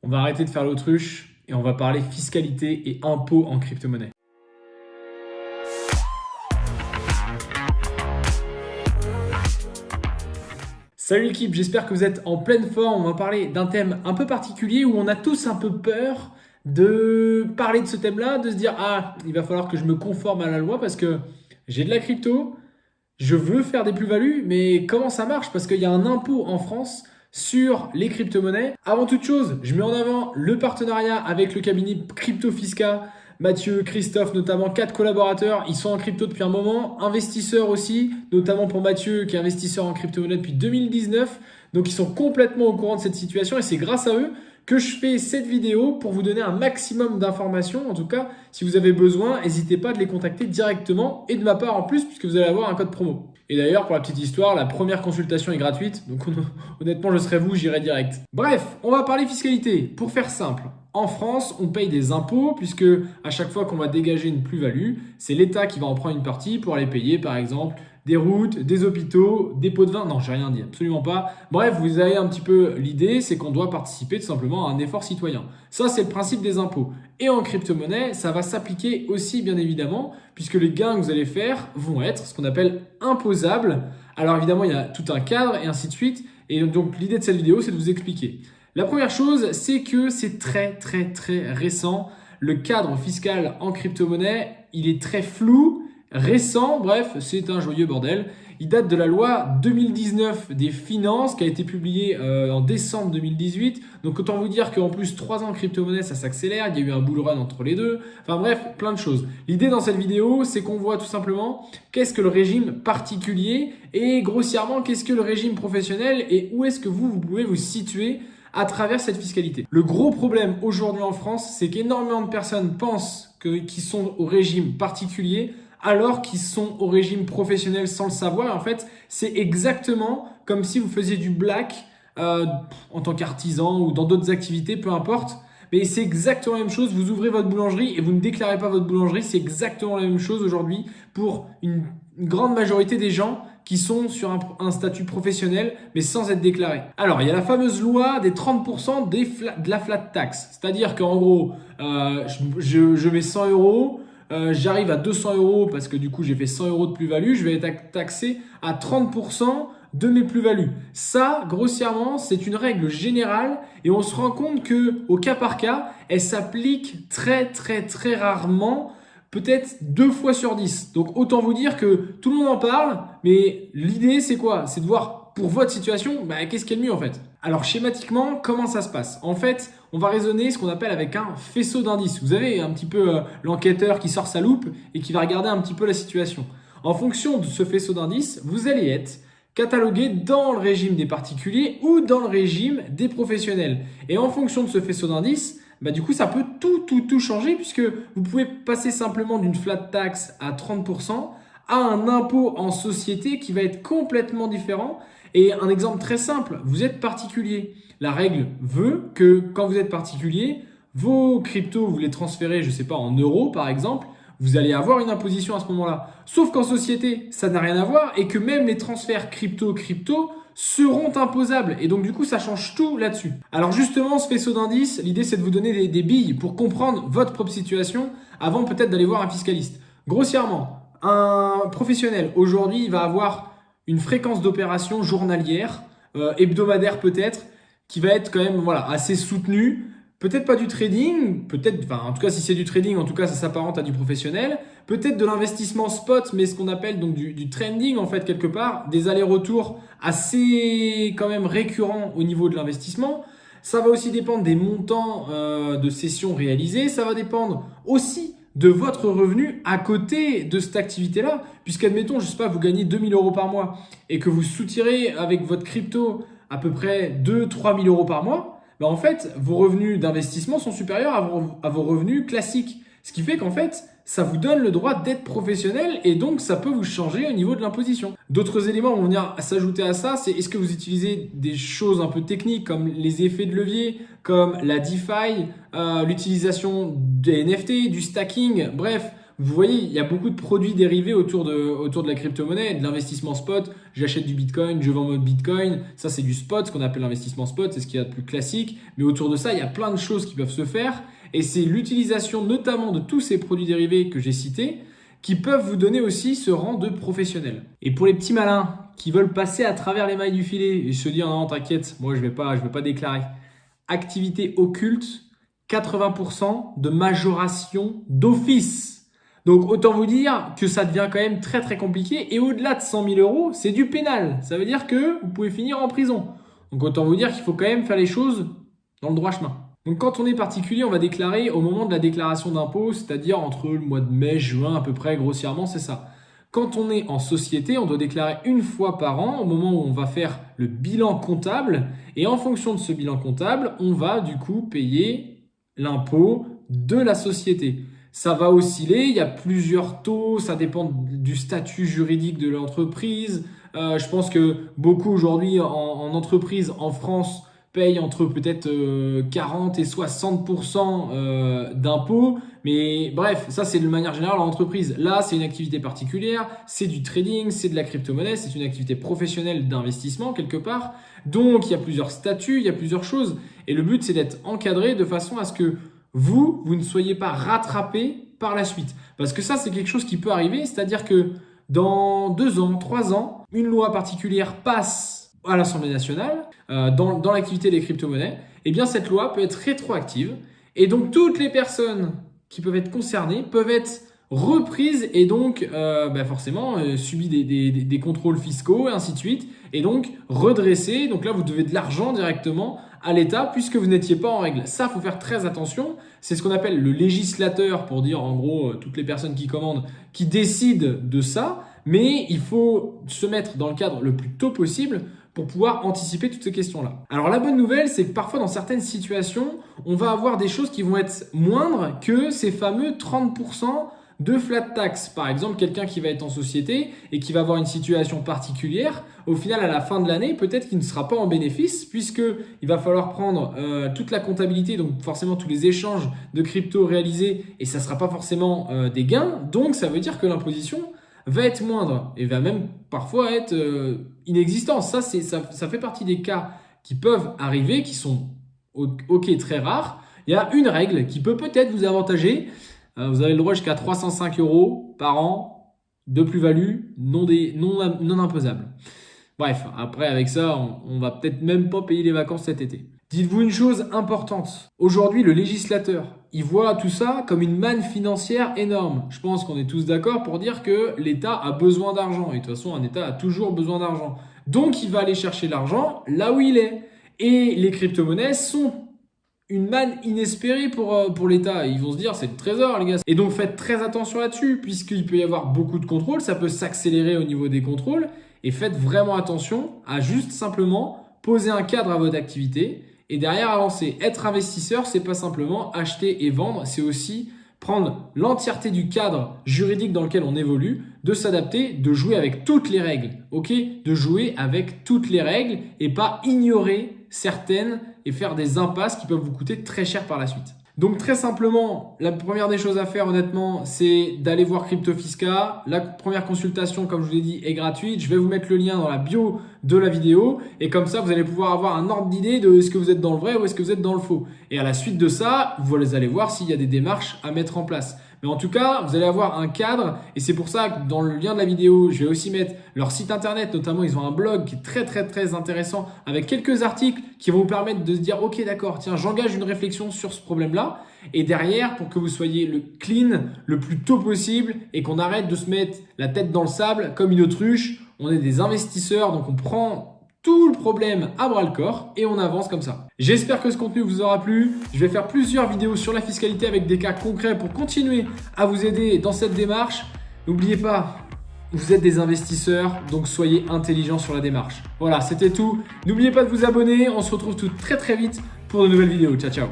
On va arrêter de faire l'autruche et on va parler fiscalité et impôts en crypto-monnaie. Salut l'équipe, j'espère que vous êtes en pleine forme. On va parler d'un thème un peu particulier où on a tous un peu peur de parler de ce thème-là, de se dire « Ah, il va falloir que je me conforme à la loi parce que j'ai de la crypto, je veux faire des plus-values, mais comment ça marche ?» Parce qu'il y a un impôt en France sur les crypto-monnaies. Avant toute chose, je mets en avant le partenariat avec le cabinet Crypto Fisca. Mathieu, Christophe, notamment 4 collaborateurs, ils sont en crypto depuis un moment, investisseurs aussi, notamment pour Mathieu qui est investisseur en crypto-monnaie depuis 2019. Donc ils sont complètement au courant de cette situation et c'est grâce à eux que je fais cette vidéo pour vous donner un maximum d'informations. En tout cas, si vous avez besoin, n'hésitez pas de les contacter directement et de ma part en plus puisque vous allez avoir un code promo. Et d'ailleurs, pour la petite histoire, la première consultation est gratuite. Donc honnêtement, je serai vous, j'irai direct. Bref, on va parler fiscalité. Pour faire simple, en France, on paye des impôts puisque à chaque fois qu'on va dégager une plus-value, c'est l'État qui va en prendre une partie pour aller payer par exemple des routes, des hôpitaux, des pots de vin. Non, j'ai rien dit, absolument pas. Bref, vous avez un petit peu l'idée, c'est qu'on doit participer tout simplement à un effort citoyen. Ça, c'est le principe des impôts. Et en crypto-monnaie, ça va s'appliquer aussi bien évidemment puisque les gains que vous allez faire vont être ce qu'on appelle imposables. Alors évidemment, il y a tout un cadre et ainsi de suite. Et donc l'idée de cette vidéo, c'est de vous expliquer. La première chose, c'est que c'est très récent. Le cadre fiscal en crypto-monnaie, il est très flou, récent, bref, c'est un joyeux bordel. Il date de la loi 2019 des finances qui a été publiée en décembre 2018. Donc autant vous dire qu'en plus 3 ans de crypto-monnaie, ça s'accélère. Il y a eu un bull run entre les deux. Enfin bref, plein de choses. L'idée dans cette vidéo, c'est qu'on voit tout simplement qu'est-ce que le régime particulier et grossièrement qu'est-ce que le régime professionnel et où est-ce que vous pouvez vous situer à travers cette fiscalité. Le gros problème aujourd'hui en France, c'est qu'énormément de personnes pensent qu'ils sont au régime particulier alors qu'ils sont au régime professionnel sans le savoir. En fait, c'est exactement comme si vous faisiez du black en tant qu'artisan ou dans d'autres activités, peu importe. Mais c'est exactement la même chose. Vous ouvrez votre boulangerie et vous ne déclarez pas votre boulangerie. C'est exactement la même chose aujourd'hui pour une grande majorité des gens qui sont sur un statut professionnel mais sans être déclarés. Alors, il y a la fameuse loi des 30% de la flat tax. C'est-à-dire qu'en gros, je mets 100 euros, j'arrive à 200 euros parce que du coup, j'ai fait 100 euros de plus-value. Je vais être taxé à 30% de mes plus-values. Ça, grossièrement, c'est une règle générale et on se rend compte que au cas par cas, elle s'applique très rarement, peut-être 2 fois sur 10. Donc autant vous dire que tout le monde en parle, mais l'idée c'est quoi? C'est de voir pour votre situation, qu'est-ce qui est le mieux en fait. Alors schématiquement, comment ça se passe? En fait, on va raisonner ce qu'on appelle avec un faisceau d'indices. Vous avez un petit peu l'enquêteur qui sort sa loupe et qui va regarder un petit peu la situation. En fonction de ce faisceau d'indices, vous allez être catalogué dans le régime des particuliers ou dans le régime des professionnels. Et en fonction de ce faisceau d'indices, du coup, ça peut tout changer puisque vous pouvez passer simplement d'une flat tax à 30% à un impôt en société qui va être complètement différent. Et un exemple très simple, vous êtes particulier. La règle veut que quand vous êtes particulier, vos cryptos, vous les transférez, je sais pas, en euros par exemple, vous allez avoir une imposition à ce moment-là. Sauf qu'en société, ça n'a rien à voir et que même les transferts crypto seront imposables. Et donc, du coup, ça change tout là-dessus. Alors, justement, ce faisceau d'indices, l'idée, c'est de vous donner des billes pour comprendre votre propre situation avant peut-être d'aller voir un fiscaliste. Grossièrement, un professionnel, aujourd'hui, il va avoir une fréquence d'opération journalière, hebdomadaire peut-être, qui va être quand même assez soutenue. Peut-être pas du trading, en tout cas si c'est du trading, en tout cas ça s'apparente à du professionnel. Peut-être de l'investissement spot, mais ce qu'on appelle donc du trending en fait quelque part, des allers-retours assez quand même récurrents au niveau de l'investissement. Ça va aussi dépendre des montants de sessions réalisées, ça va dépendre aussi de votre revenu à côté de cette activité-là. Puisqu'admettons, je sais pas, vous gagnez 2000 euros par mois et que vous soutirez avec votre crypto à peu près 2-3 000 euros par mois, en fait, vos revenus d'investissement sont supérieurs à vos revenus classiques. Ce qui fait qu'en fait, ça vous donne le droit d'être professionnel et donc ça peut vous changer au niveau de l'imposition. D'autres éléments vont venir s'ajouter à ça, c'est est-ce que vous utilisez des choses un peu techniques comme les effets de levier, comme la DeFi, l'utilisation des NFT, du stacking, bref, Vous voyez, il y a beaucoup de produits dérivés autour de la crypto-monnaie, de l'investissement spot. J'achète du Bitcoin, je vends mon Bitcoin. Ça, c'est du spot, ce qu'on appelle l'investissement spot. C'est ce qu'il y a de plus classique. Mais autour de ça, il y a plein de choses qui peuvent se faire. Et c'est l'utilisation notamment de tous ces produits dérivés que j'ai cités qui peuvent vous donner aussi ce rang de professionnel. Et pour les petits malins qui veulent passer à travers les mailles du filet et se dire non, t'inquiète, moi je vais pas déclarer. Activité occulte, 80% de majoration d'office. Donc autant vous dire que ça devient quand même très très compliqué. Et au-delà de 100 000 euros, c'est du pénal. Ça veut dire que vous pouvez finir en prison. Donc autant vous dire qu'il faut quand même faire les choses dans le droit chemin. Donc quand on est particulier, on va déclarer au moment de la déclaration d'impôt, c'est-à-dire entre le mois de mai, juin à peu près, grossièrement, c'est ça. Quand on est en société, on doit déclarer une fois par an au moment où on va faire le bilan comptable. Et en fonction de ce bilan comptable, on va du coup payer l'impôt de la société. Ça va osciller, il y a plusieurs taux, ça dépend du statut juridique de l'entreprise. Je pense que beaucoup aujourd'hui en entreprise en France payent entre peut-être 40 et 60% d'impôts. Mais bref, ça c'est de manière générale en entreprise. Là, c'est une activité particulière, c'est du trading, c'est de la crypto-monnaie, c'est une activité professionnelle d'investissement quelque part. Donc, il y a plusieurs statuts, il y a plusieurs choses. Et le but, c'est d'être encadré de façon à ce que vous ne soyez pas rattrapé par la suite. Parce que ça, c'est quelque chose qui peut arriver. C'est-à-dire que dans 2 ans, 3 ans, une loi particulière passe à l'Assemblée nationale dans l'activité des crypto-monnaies. Eh bien, cette loi peut être rétroactive. Et donc, toutes les personnes qui peuvent être concernées peuvent être reprises et donc forcément subir des contrôles fiscaux et ainsi de suite. Et donc, redressées. Donc là, vous devez de l'argent directement à l'État puisque vous n'étiez pas en règle. Ça, il faut faire très attention. C'est ce qu'on appelle le législateur, pour dire en gros toutes les personnes qui commandent, qui décident de ça. Mais il faut se mettre dans le cadre le plus tôt possible pour pouvoir anticiper toutes ces questions-là. Alors la bonne nouvelle, c'est que parfois dans certaines situations, on va avoir des choses qui vont être moindres que ces fameux 30% de flat tax. Par exemple, quelqu'un qui va être en société et qui va avoir une situation particulière, au final, à la fin de l'année, peut-être qu'il ne sera pas en bénéfice puisqu'il va falloir prendre toute la comptabilité, donc forcément tous les échanges de crypto réalisés et ça ne sera pas forcément des gains. Donc, ça veut dire que l'imposition va être moindre et va même parfois être inexistante. Ça fait partie des cas qui peuvent arriver, qui sont ok très rares. Il y a une règle qui peut peut-être vous avantager. Vous avez le droit jusqu'à 305 € par an de plus-value non imposable. Bref, après avec ça, on va peut-être même pas payer les vacances cet été. Dites-vous une chose importante. Aujourd'hui, le législateur, il voit tout ça comme une manne financière énorme. Je pense qu'on est tous d'accord pour dire que l'État a besoin d'argent. Et de toute façon, un État a toujours besoin d'argent. Donc, il va aller chercher l'argent là où il est. Et les crypto-monnaies sont une manne inespérée pour l'État. Ils vont se dire, c'est le trésor, les gars. Et donc, faites très attention là-dessus, puisqu'il peut y avoir beaucoup de contrôles. Ça peut s'accélérer au niveau des contrôles. Et faites vraiment attention à juste simplement poser un cadre à votre activité et derrière avancer. Être investisseur, c'est pas simplement acheter et vendre, c'est aussi prendre l'entièreté du cadre juridique dans lequel on évolue, de s'adapter, de jouer avec toutes les règles, ok ? De jouer avec toutes les règles et pas ignorer certaines et faire des impasses qui peuvent vous coûter très cher par la suite. Donc très simplement, la première des choses à faire honnêtement, c'est d'aller voir CryptoFisca. La première consultation, comme je vous l'ai dit, est gratuite. Je vais vous mettre le lien dans la bio de la vidéo et comme ça, vous allez pouvoir avoir un ordre d'idée de est-ce que vous êtes dans le vrai ou est-ce que vous êtes dans le faux. Et à la suite de ça, vous allez voir s'il y a des démarches à mettre en place. Mais en tout cas, vous allez avoir un cadre et c'est pour ça que dans le lien de la vidéo, je vais aussi mettre leur site internet. Notamment, ils ont un blog qui est très intéressant avec quelques articles qui vont vous permettre de se dire « Ok, d'accord, tiens, j'engage une réflexion sur ce problème-là. » Et derrière, pour que vous soyez le clean le plus tôt possible et qu'on arrête de se mettre la tête dans le sable comme une autruche. On est des investisseurs, donc on prend tout le problème à bras le corps et on avance comme ça. J'espère que ce contenu vous aura plu. Je vais faire plusieurs vidéos sur la fiscalité avec des cas concrets pour continuer à vous aider dans cette démarche. N'oubliez pas, vous êtes des investisseurs, donc soyez intelligents sur la démarche. Voilà, c'était tout. N'oubliez pas de vous abonner. On se retrouve tout très vite pour de nouvelles vidéos. Ciao, ciao.